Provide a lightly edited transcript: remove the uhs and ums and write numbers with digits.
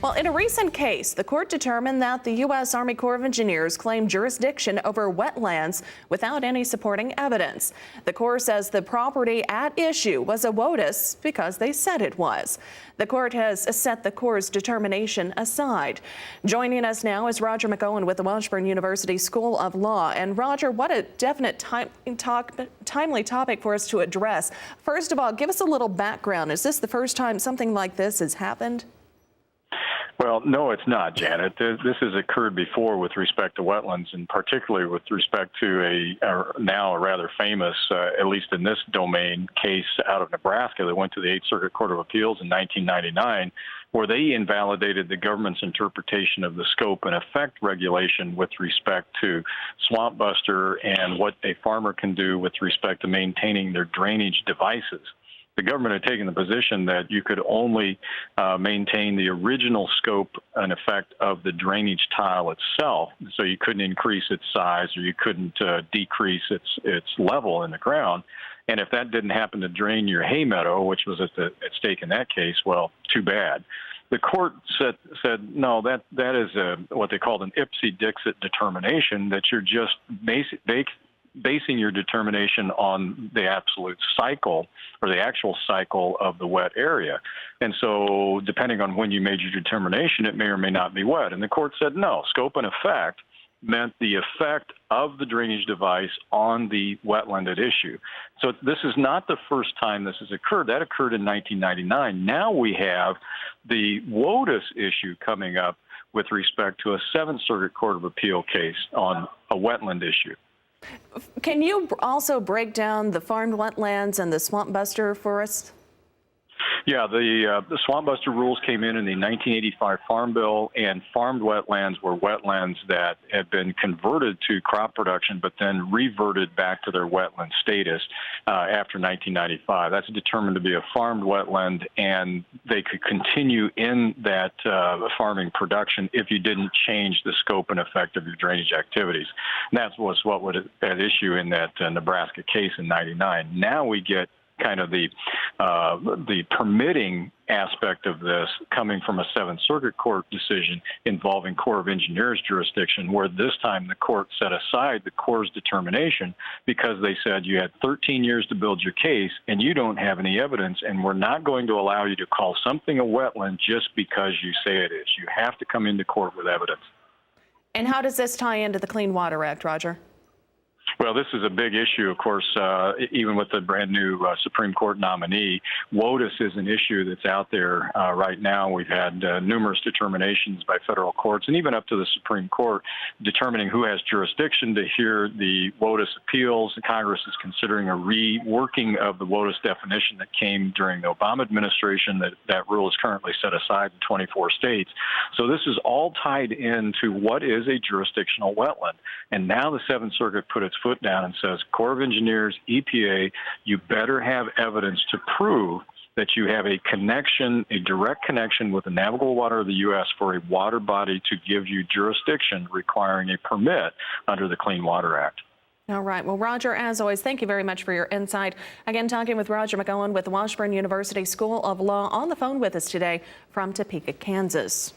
Well, in a recent case, the court determined that the U.S. Army Corps of Engineers claimed jurisdiction over wetlands without any supporting evidence. The Corps says the property at issue was a WOTUS because they said it was. The court has set the Corps' determination aside. Joining us now is Roger McEowen with the Washburn University School of Law. And Roger, what a definite timely topic for us to address. First of all, give us a little background. Is this the first time something like this has happened? Well, no, it's not, Janet. This has occurred before with respect to wetlands, and particularly with respect to now a rather famous, at least in this domain, case out of Nebraska that went to the 8th Circuit Court of Appeals in 1999, where they invalidated the government's interpretation of the scope and effect regulation with respect to swampbuster and what a farmer can do with respect to maintaining their drainage devices. The government had taken the position that you could only maintain the original scope and effect of the drainage tile itself, so you couldn't increase its size or you couldn't decrease its level in the ground. And if that didn't happen to drain your hay meadow, which was at stake in that case, well, too bad. The court said no, that is what they called an Ipse dixit determination, that you're just basing your determination on the absolute cycle or the actual cycle of the wet area. And so depending on when you made your determination, it may or may not be wet. And the court said no, scope and effect meant the effect of the drainage device on the wetland at issue. So this is not the first time this has occurred. That occurred in 1999. Now we have the WOTUS issue coming up with respect to a 7th Circuit Court of Appeal case on a wetland issue. Can you also break down the farmed wetlands and the swampbuster for us? Yeah, the swampbuster rules came in the 1985 Farm Bill, and farmed wetlands were wetlands that had been converted to crop production but then reverted back to their wetland status after 1995. That's determined to be a farmed wetland, and they could continue in that farming production if you didn't change the scope and effect of your drainage activities. And that was what was at issue in that Nebraska case in '99. Now we get kind of the permitting aspect of this coming from a 7th Circuit Court decision involving Corps of Engineers jurisdiction, where this time the court set aside the Corps' determination because they said you had 13 years to build your case and you don't have any evidence, and we're not going to allow you to call something a wetland just because you say it is. You have to come into court with evidence. And how does this tie into the Clean Water Act, Roger? Well, this is a big issue, of course, even with the brand new Supreme Court nominee. WOTUS is an issue that's out there right now. We've had numerous determinations by federal courts and even up to the Supreme Court determining who has jurisdiction to hear the WOTUS appeals. Congress is considering a reworking of the WOTUS definition that came during the Obama administration. That rule is currently set aside in 24 states. So this is all tied into what is a jurisdictional wetland. And now the 7th Circuit put its foot down and says, Corps of Engineers, EPA, you better have evidence to prove that you have a connection, a direct connection with the navigable water of the U.S. for a water body to give you jurisdiction requiring a permit under the Clean Water Act. All right. Well, Roger, as always, thank you very much for your insight. Again, talking with Roger McEowen with the Washburn University School of Law on the phone with us today from Topeka, Kansas.